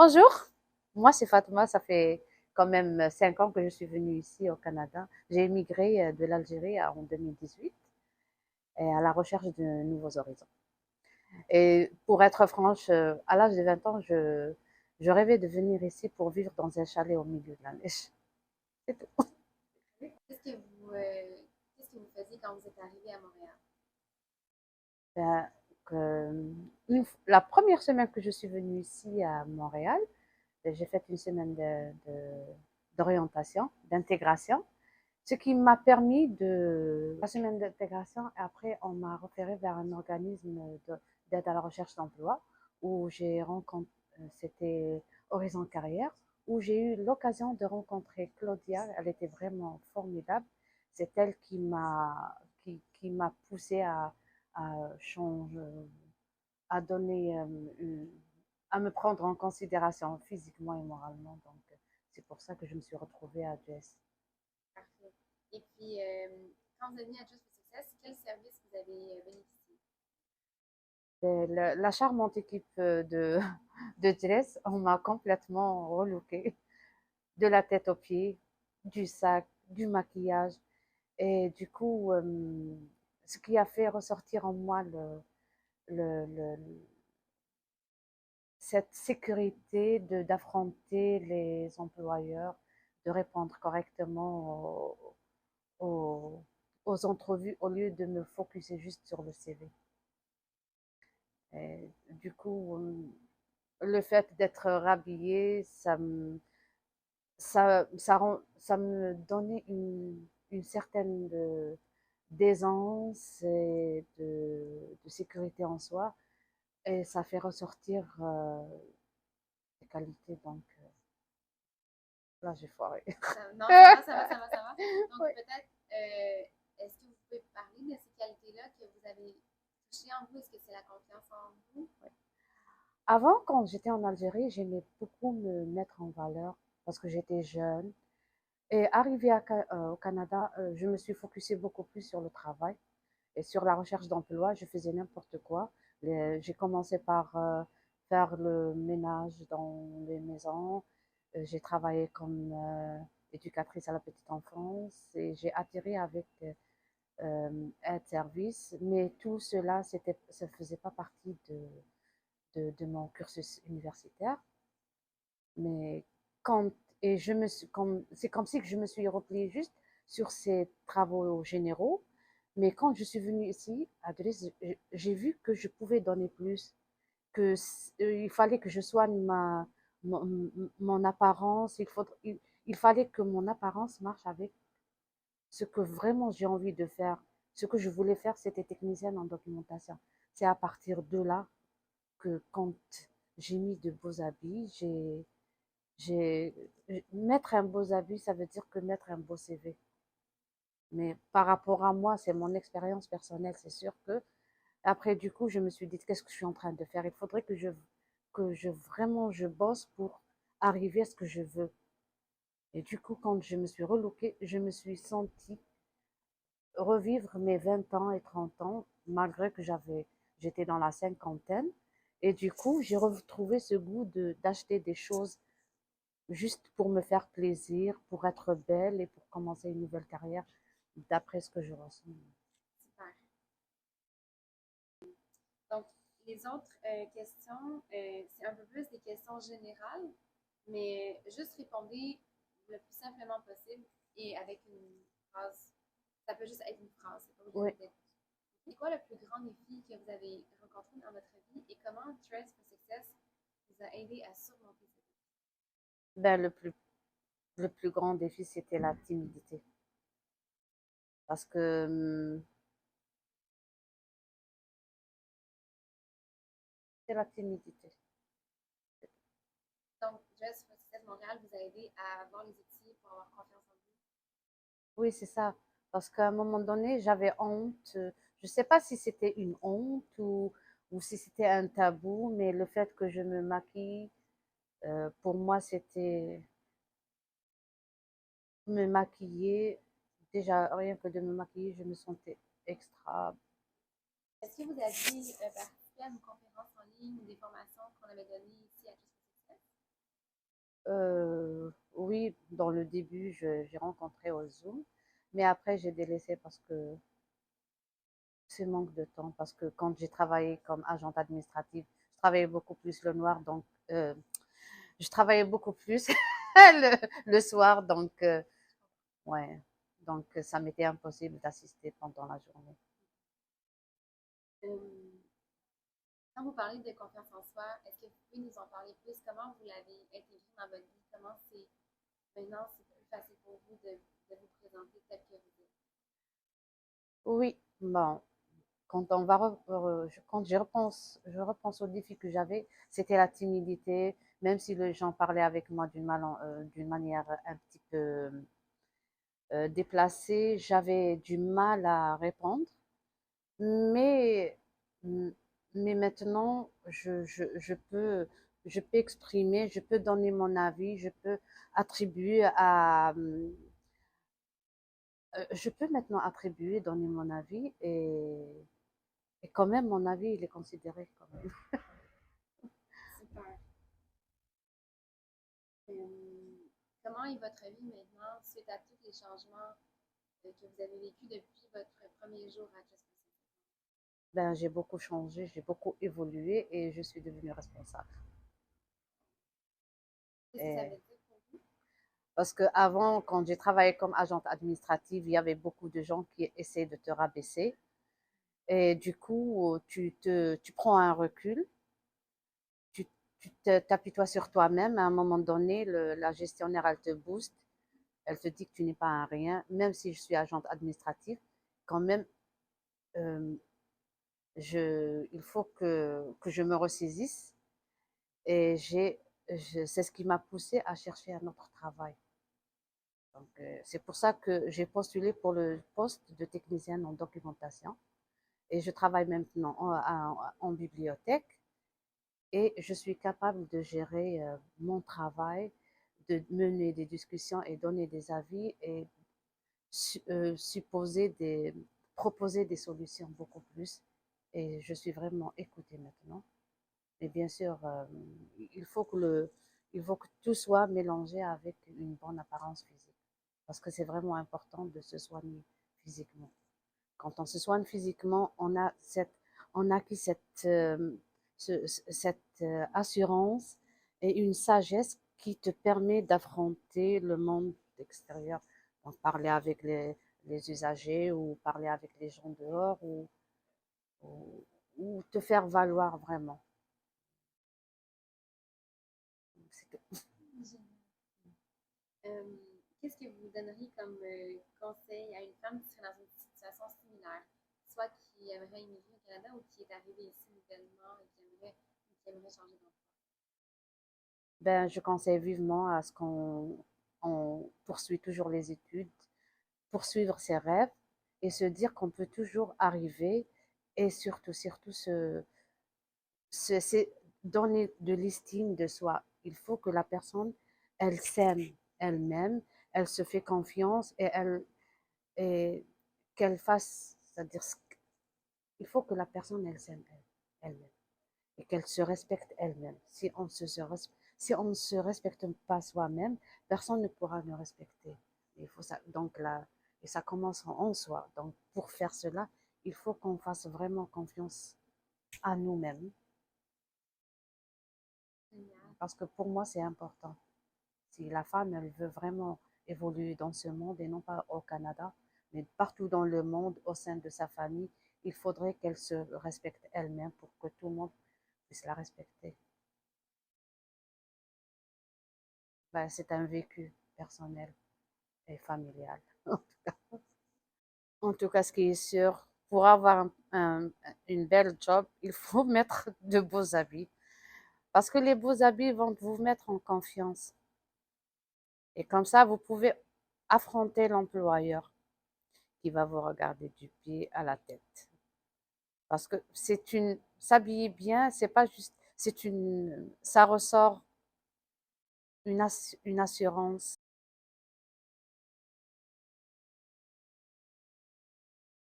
Bonjour, moi c'est Fatma, ça fait quand même 5 ans que je suis venue ici au Canada. J'ai émigré de l'Algérie en 2018 et à la recherche de nouveaux horizons. Et pour être franche, à l'âge de 20 ans, je rêvais de venir ici pour vivre dans un chalet au milieu de la neige. C'est tout. Qu'est-ce que vous faisiez quand vous êtes arrivé à Montréal? Ben, la première semaine que je suis venue ici à Montréal, j'ai fait une semaine d'orientation, d'intégration. Ce qui m'a permis de la semaine d'intégration. Après, on m'a référé vers un organisme d'aide à la recherche d'emploi où j'ai rencontré, c'était Horizon Carrière, où j'ai eu l'occasion de rencontrer Claudia. Elle était vraiment formidable. C'est elle qui m'a poussé à changer, à donner, à me prendre en considération physiquement et moralement. Donc, c'est pour ça que je me suis retrouvée à Jess. Parfait. Et puis, quand vous êtes venu à Just for Success, quel service vous avez bénéficié? La charmante équipe de Jess, on m'a complètement relooké, de la tête aux pieds, du sac, du maquillage. Et du coup, ce qui a fait ressortir en moi cette sécurité d'affronter les employeurs, de répondre correctement aux, aux entrevues au lieu de me focuser juste sur le CV. Et du coup, le fait d'être rhabillée, ça me donnait une certaine d'aisance et de sécurité en soi. Et ça fait ressortir les qualités. Donc là, j'ai foiré. Non, ça va, ça va, ça va, ça va. Donc, Oui. peut-être, est-ce que vous pouvez parler de ces qualités-là que vous avez touchées en vous? Est-ce que c'est la confiance en vous? Avant, quand j'étais en Algérie, j'aimais beaucoup me mettre en valeur parce que j'étais jeune. Et arrivée au Canada, je me suis focusée beaucoup plus sur le travail et sur la recherche d'emploi. Je faisais n'importe quoi. J'ai commencé par faire le ménage dans les maisons. J'ai travaillé comme éducatrice à la petite enfance et j'ai atterri avec aide service. Mais tout cela, ça ne faisait pas partie de mon cursus universitaire. Mais quand, et je me suis, comme, c'est comme si je me suis repliée juste sur ces travaux généraux. Mais quand je suis venue ici, à Dresde, j'ai vu que je pouvais donner plus, il fallait que je soigne mon apparence, il fallait que mon apparence marche avec ce que vraiment j'ai envie de faire. Ce que je voulais faire, c'était technicienne en documentation. C'est à partir de là que quand j'ai mis de beaux habits, j'ai mettre un beau habit, ça veut dire que mettre un beau CV. Mais par rapport à moi, c'est mon expérience personnelle, c'est sûr que après du coup, je me suis dit qu'est-ce que je suis en train de faire? Il faudrait que je vraiment je bosse pour arriver à ce que je veux. Et du coup, quand je me suis relookée, je me suis sentie revivre mes 20 ans et 30 ans, malgré que j'étais dans la cinquantaine. Et du coup, j'ai retrouvé ce goût d'acheter des choses juste pour me faire plaisir, pour être belle et pour commencer une nouvelle carrière, d'après ce que je ressens. Super. Donc, les autres questions, c'est un peu plus des questions générales, mais juste répondez le plus simplement possible et avec une phrase. Ça peut juste être une phrase, c'est pas Oui, obligé d'être. C'est quoi le plus grand défi que vous avez rencontré dans votre vie et comment Dress for Success vous a aidé à surmonter ce défi? ben, le plus grand défi, c'était la timidité. Parce que c'est la timidité. Donc, Dress for Success Montréal vous a aidé à avoir les outils pour avoir confiance en vous. Oui, c'est ça. Parce qu'à un moment donné, j'avais honte. Je ne sais pas si c'était une honte ou si c'était un tabou, mais le fait que je me maquille, pour moi, c'était me maquiller. Déjà, rien que de me maquiller, je me sentais extra. Est-ce que vous aviez participé à une conférence en ligne ou des formations qu'on avait données ici à Just for Success? Oui, dans le début, j'ai rencontré au Zoom, mais après, j'ai délaissé parce que c'est manque de temps. Parce que quand j'ai travaillé comme agente administrative, je travaillais beaucoup plus le noir, donc je travaillais beaucoup plus le soir, donc ouais, donc ça m'était impossible d'assister pendant la journée. Euh, Quand vous parlez de confiance en soi, est-ce que vous pouvez nous en parler plus? Comment vous l'avez intégré dans votre vie? Comment c'est maintenant c'est plus facile pour vous de vous présenter tel que vous êtes? Oui, bon, quand quand je repense aux défis que j'avais, c'était la timidité, même si les gens parlaient avec moi d'une manière un petit peu déplacée, j'avais du mal à répondre. Mais, mais maintenant, je peux exprimer, je peux donner mon avis, je peux attribuer je peux maintenant attribuer, donner mon avis et quand même, mon avis, il est considéré quand même. Super. Comment est votre vie maintenant suite à tous les changements que vous avez vécus depuis votre premier jour à Just Possible? Ben, j'ai beaucoup changé, j'ai beaucoup évolué et je suis devenue responsable. Qu'est-ce que ça veut Et dire pour vous? parce que avant, quand j'ai travaillé comme agente administrative, il y avait beaucoup de gens qui essaient de te rabaisser. Et du coup, tu prends un recul, tu, t'appuies-toi sur toi-même. À un moment donné, la gestionnaire, elle te booste, elle te dit que tu n'es pas un rien. Même si je suis agente administrative, quand même, euh, il faut que je me ressaisisse. Et c'est ce qui m'a poussée à chercher un autre travail. Donc, c'est pour ça que j'ai postulé pour le poste de technicienne en documentation. Et je travaille maintenant en bibliothèque. Et je suis capable de gérer mon travail, de mener des discussions et donner des avis et supposer proposer des solutions beaucoup plus. Et je suis vraiment écoutée maintenant. Et bien sûr, il faut il faut que tout soit mélangé avec une bonne apparence physique. Parce que c'est vraiment important de se soigner physiquement. Quand on se soigne physiquement, on a acquis cette assurance et une sagesse qui te permet d'affronter le monde extérieur. Donc, parler avec les usagers ou parler avec les gens dehors ou, ou te faire valoir vraiment. C'est tout. Euh, Qu'est-ce que vous donneriez comme conseil à une femme qui serait dans une situation similaire, soit qui aimerait immigrer au Canada ou qui est arrivée ici nouvellement et qui aimerait changer d'emploi? Ben, je conseille vivement à ce qu'on poursuit toujours les études, poursuivre ses rêves et se dire qu'on peut toujours arriver et surtout c'est donner de l'estime de soi. Il faut que la personne, elle s'aime elle-même, elle se fait confiance et qu'elle fasse, c'est-à-dire, il faut que la personne, elle s'aime elle-même et qu'elle se respecte elle-même. Si on ne se respecte pas soi-même, personne ne pourra nous respecter. Il faut ça, donc là, et ça commence en soi. Donc pour faire cela, il faut qu'on fasse vraiment confiance à nous-mêmes, Génial. parce que pour moi, c'est important. Si la femme, elle veut vraiment évoluer dans ce monde, et non pas au Canada, mais partout dans le monde, au sein de sa famille, il faudrait qu'elle se respecte elle-même pour que tout le monde puisse la respecter. Ben, c'est un vécu personnel et familial. En tout cas, ce qui est sûr, pour avoir une belle job, il faut mettre de beaux habits. Parce que les beaux habits vont vous mettre en confiance. Et comme ça, vous pouvez affronter l'employeur qui va vous regarder du pied à la tête. Parce que s'habiller bien, c'est pas juste, ça ressort une assurance